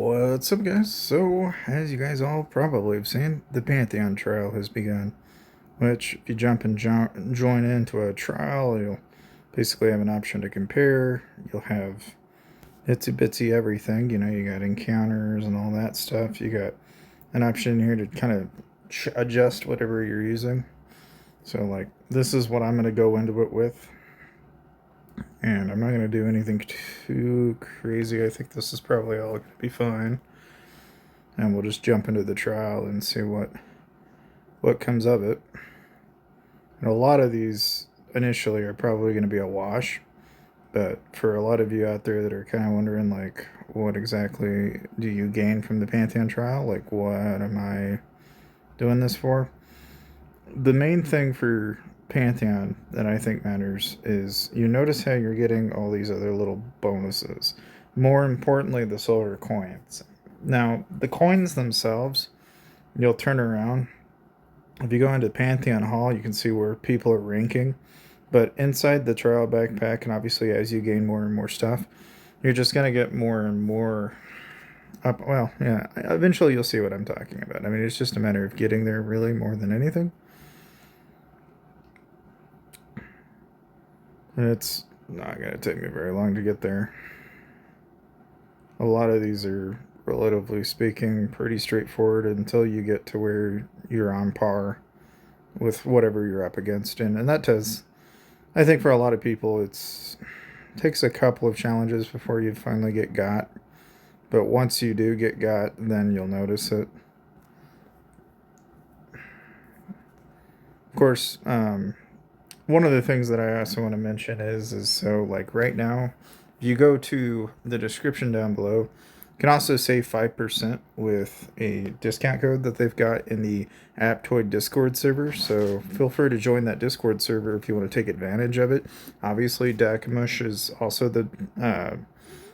What's up, guys? So, as you guys all probably have seen, the Pantheon trial has begun. Which, if you jump and join into a trial, you'll basically have an option to compare. You'll have itsy bitsy everything. You got encounters and all that stuff. You got an option here to kind of adjust whatever you're using. So, like, this is what I'm going to go into it with. And I'm not going to do anything too crazy. I think this is probably all going to be fine. And we'll just jump into the trial and see what comes of it. And a lot of these initially are probably going to be a wash. But for a lot of you out there that are kind of wondering, like, what exactly do you gain from the Pantheon trial? Like, what am I doing this for? The main thing for Pantheon that I think matters is you notice how you're getting all these other little bonuses. More importantly, the silver coins. Now, the coins themselves, you'll turn around. If you go into Pantheon Hall, you can see where people are ranking. But inside the trial backpack, and obviously as you gain more and more stuff, you're just going to get more and more up. Well, yeah, eventually you'll see what I'm talking about. I mean, it's just a matter of getting there, really, more than anything. It's not going to take me very long to get there. A lot of these are, relatively speaking, pretty straightforward until you get to where you're on par with whatever you're up against. And that does, I think for a lot of people, it takes a couple of challenges before you finally get got. But once you do get got, then you'll notice it. Of course, one of the things that I also want to mention is so, like, right now, if you go to the description down below, you can also save 5% with a discount code that they've got in the Aptoid Discord server. So feel free to join that Discord server if you want to take advantage of it. Obviously, Dakanoth is also the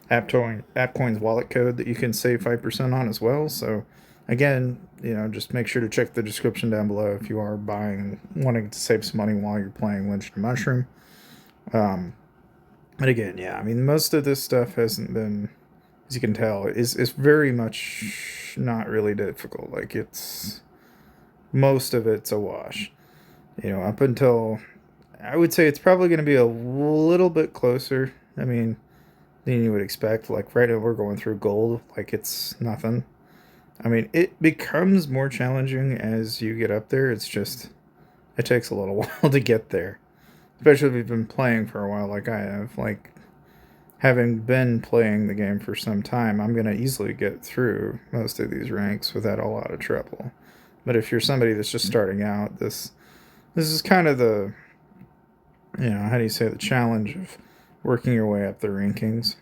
AppCoin's wallet code that you can save 5% on as well. So again, just make sure to check the description down below if you are buying and wanting to save some money while you're playing Legend of Mushroom. And again, yeah, I mean, most of this stuff hasn't been, as you can tell, is very much not really difficult. Like, most of it's a wash. Up until, I would say it's probably going to be a little bit closer, I mean, than you would expect. Like, right now we're going through gold, like it's nothing. I mean, it becomes more challenging as you get up there. It's just, it takes a little while to get there. Especially if you've been playing for a while like I have. Like, having been playing the game for some time, I'm going to easily get through most of these ranks without a lot of trouble. But if you're somebody that's just starting out, this is kind of the, how do you say, the challenge of working your way up the rankings.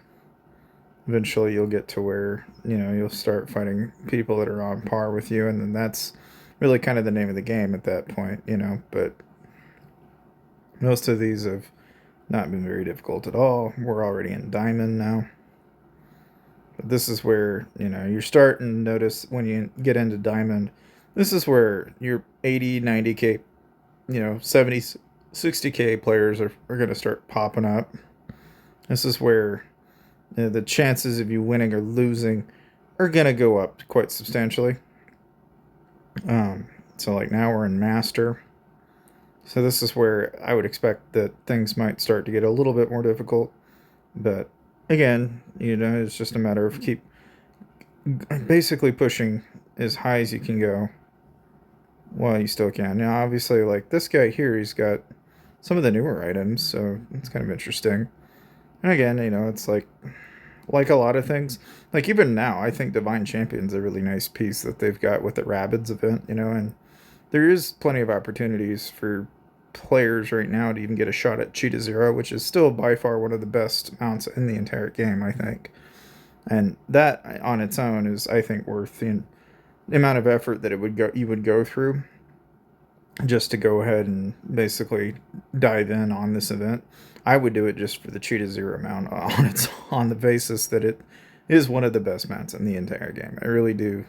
Eventually you'll get to where, you'll start fighting people that are on par with you, and then that's really kind of the name of the game at that point, but most of these have not been very difficult at all. We're already in Diamond now. But this is where, you're starting to notice when you get into Diamond, this is where your 80, 90k, 70, 60k players are going to start popping up. This is where the chances of you winning or losing are going to go up quite substantially. So like now we're in Master. So this is where I would expect that things might start to get a little bit more difficult. But again, it's just a matter of keep basically pushing as high as you can go while you still can. Now, obviously, like this guy here, he's got some of the newer items, so it's kind of interesting. And again, it's like a lot of things. Like even now, I think Divine Champion's a really nice piece that they've got with the Rabbids event, and there is plenty of opportunities for players right now to even get a shot at Cheetah Zero, which is still by far one of the best mounts in the entire game, I think. And that on its own is, I think, worth the amount of effort that you would go through just to go ahead and basically dive in on this event. I would do it just for the Cheetah Zero mount on the basis that it is one of the best mounts in the entire game. I really do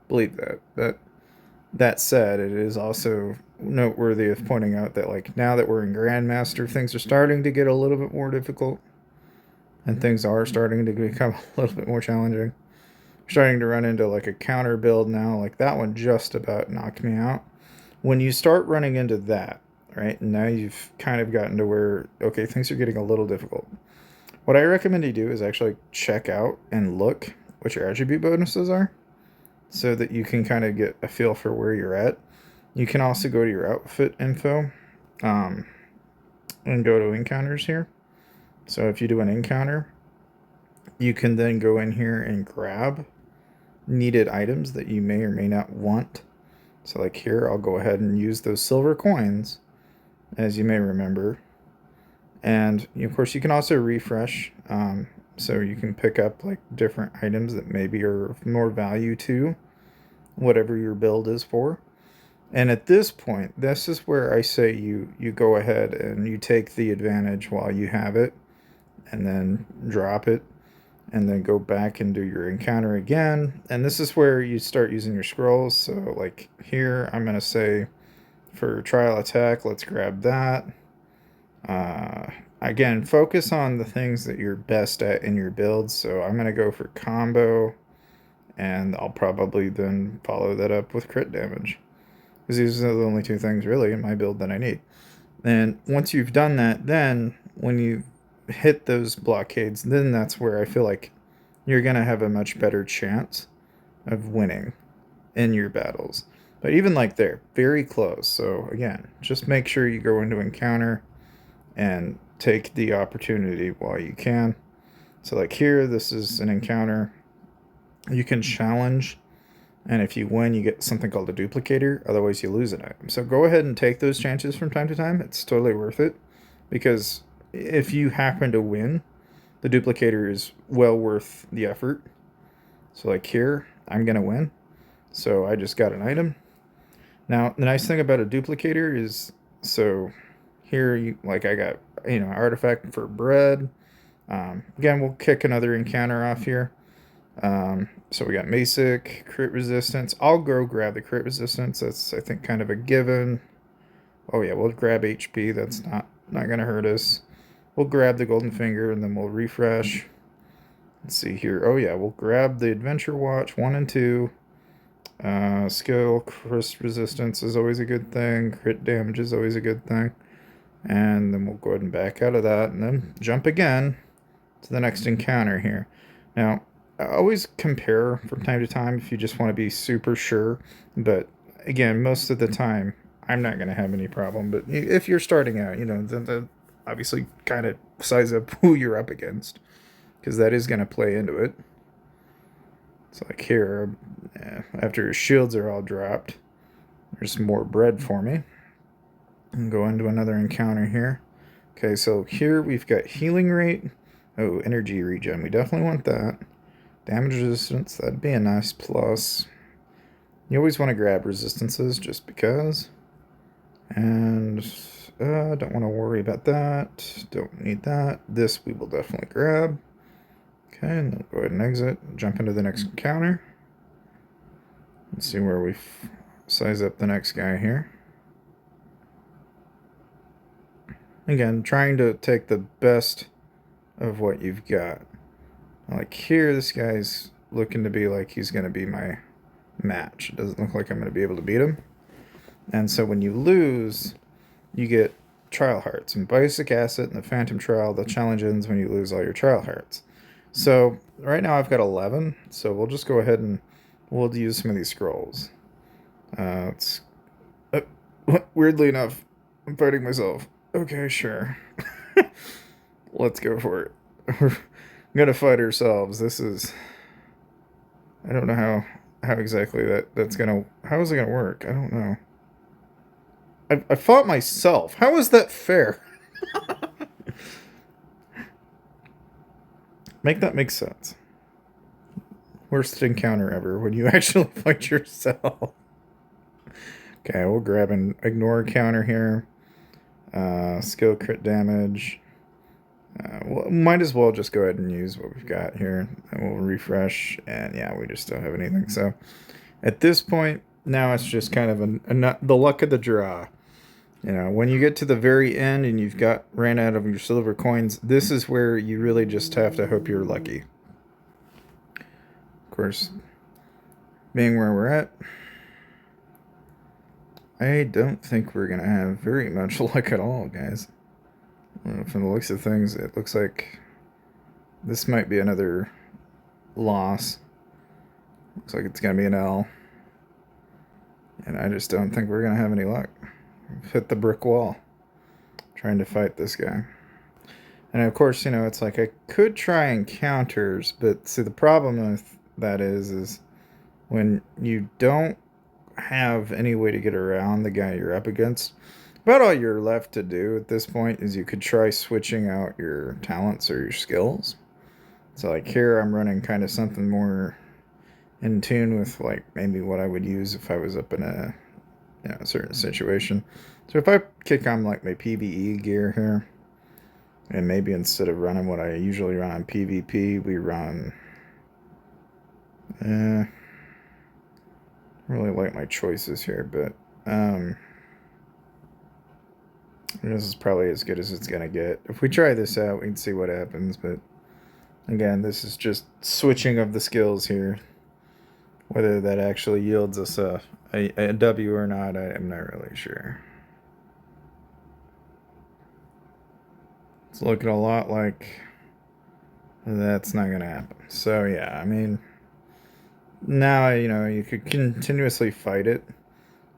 believe that. But that said, it is also noteworthy of pointing out that, like, now that we're in Grandmaster, things are starting to get a little bit more difficult, and things are starting to become a little bit more challenging. starting to run into like a counter build now. Like that one just about knocked me out. When you start running into that, right, and now you've kind of gotten to where, okay, things are getting a little difficult. What I recommend you do is actually check out and look what your attribute bonuses are so that you can kind of get a feel for where you're at. You can also go to your outfit info um, and go to encounters here. So if you do an encounter, you can then go in here and grab needed items that you may or may not want. So like here, I'll go ahead and use those silver coins, as you may remember. And of course, you can also refresh. So you can pick up like different items that maybe are of more value to whatever your build is for. And at this point, this is where I say you go ahead and you take the advantage while you have it, and then drop it, and then go back and do your encounter again. And this is where you start using your scrolls. So like here, I'm going to say for trial attack, let's grab that. Again, focus on the things that you're best at in your build. So I'm going to go for combo, and I'll probably then follow that up with crit damage, because these are the only two things really in my build that I need. And once you've done that, then when you hit those blockades, then that's where I feel like you're going to have a much better chance of winning in your battles. But even like there, very close. So again, just make sure you go into encounter and take the opportunity while you can. So like here, this is an encounter. You can challenge, and if you win, you get something called a duplicator. Otherwise, you lose an item. So go ahead and take those chances from time to time. It's totally worth it, because if you happen to win, the duplicator is well worth the effort. So like here, I'm going to win. So I just got an item. Now, the nice thing about a duplicator is, so here, I got, artifact for bread. Again, we'll kick another encounter off here. So we got basic, crit resistance. I'll go grab the crit resistance. That's, I think, kind of a given. Oh yeah, we'll grab HP. That's not going to hurt us. We'll grab the golden finger, and then we'll refresh. Let's see here. Oh yeah, we'll grab the adventure watch 1 and 2. Skill, crit resistance is always a good thing. Crit damage is always a good thing. And then we'll go ahead and back out of that, and then jump again to the next encounter here. Now, I always compare from time to time if you just want to be super sure. But again, most of the time, I'm not going to have any problem. But if you're starting out, then obviously kind of size up who you're up against, because that is going to play into it. So like here, after your shields are all dropped, there's some more bread for me. And go into another encounter here. Okay, so here we've got healing rate. Oh, energy regen. We definitely want that. Damage resistance, that'd be a nice plus. You always want to grab resistances just because. And don't want to worry about that. Don't need that. This we will definitely grab. Okay, and then go ahead and exit. Jump into the next encounter. Let's see where we size up the next guy here. Again, trying to take the best of what you've got. Like here, this guy's looking to be like he's going to be my match. It doesn't look like I'm going to be able to beat him. And so when you lose, you get trial hearts. And basic asset in the Phantom Trial, the challenge ends when you lose all your trial hearts. So right now I've got 11. So we'll just go ahead and we'll use some of these scrolls. Weirdly enough, I'm fighting myself. Okay, sure. Let's go for it. We're gonna fight ourselves. This is... I don't know how exactly that's gonna... How is it gonna work? I don't know. I fought myself. How is that fair? Make that make sense. Worst encounter ever, when you actually fight yourself. Okay, we'll grab an ignore counter here. Skill crit damage. Well, might as well just go ahead and use what we've got here. And we'll refresh. And yeah, we just don't have anything. So at this point, now it's just kind of the luck of the draw. When you get to the very end and you've ran out of your silver coins, this is where you really just have to hope you're lucky. course, being where we're at, I don't think we're going to have very much luck at all, guys. From the looks of things, it looks like this might be another loss. Looks like it's going to be an L. And I just don't think we're going to have any luck. We've hit the brick wall trying to fight this guy. And of course, it's like I could try encounters, but see, the problem with that is when you don't have any way to get around the guy you're up against, about all you're left to do at this point is you could try switching out your talents or your skills. So like here I'm running kind of something more in tune with like maybe what I would use if I was up in a certain situation. So if I kick on like my PvE gear here, and maybe instead of running what I usually run on PvP, we run really like my choices here, but this is probably as good as it's gonna get. If we try this out, we can see what happens, but again, this is just switching of the skills here. Whether that actually yields us a W or not, I'm not really sure. It's looking a lot like that's not gonna happen. So yeah, I mean, now you could continuously fight it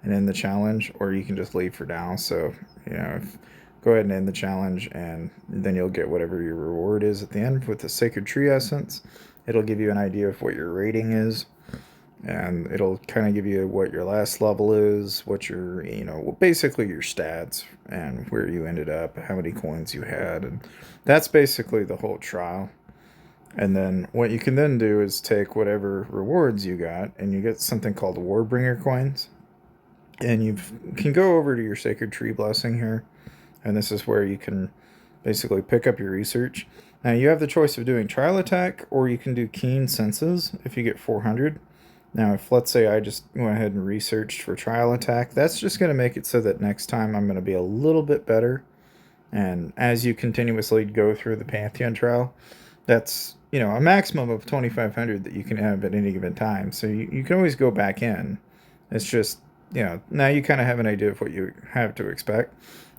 and end the challenge, or you can just leave for now. So go ahead and end the challenge, and then you'll get whatever your reward is at the end with the Sacred Tree Essence. It'll give you an idea of what your rating is, and it'll kind of give you what your last level is, what your basically your stats and where you ended up, how many coins you had, and that's basically the whole trial. And then what you can then do is take whatever rewards you got, and you get something called Warbringer coins. And you can go over to your Sacred Tree Blessing here, and this is where you can basically pick up your research. Now you have the choice of doing Trial Attack, or you can do Keen Senses if you get 400. Now if, let's say, I just went ahead and researched for Trial Attack, that's just going to make it so that next time I'm going to be a little bit better. And as you continuously go through the Pantheon trial, that's a maximum of 2,500 that you can have at any given time. So you can always go back in. It's just, now you kind of have an idea of what you have to expect.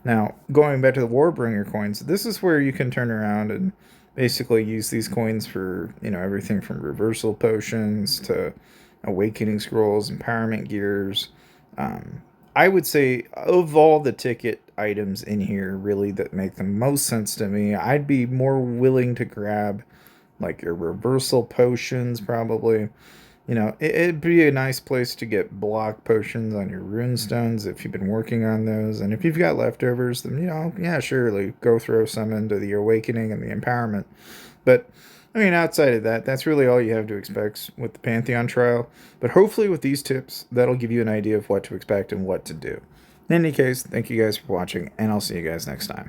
Now, going back to the Warbringer coins, this is where you can turn around and basically use these coins for, everything from reversal potions to awakening scrolls, empowerment gears. I would say of all the ticket items in here, really, that make the most sense to me, I'd be more willing to grab like your reversal potions, probably. It'd be a nice place to get block potions on your runestones if you've been working on those. And if you've got leftovers, then, yeah, surely go throw some into the awakening and the empowerment. But, I mean, outside of that, that's really all you have to expect with the Pantheon trial. But hopefully with these tips, that'll give you an idea of what to expect and what to do. In any case, thank you guys for watching, and I'll see you guys next time.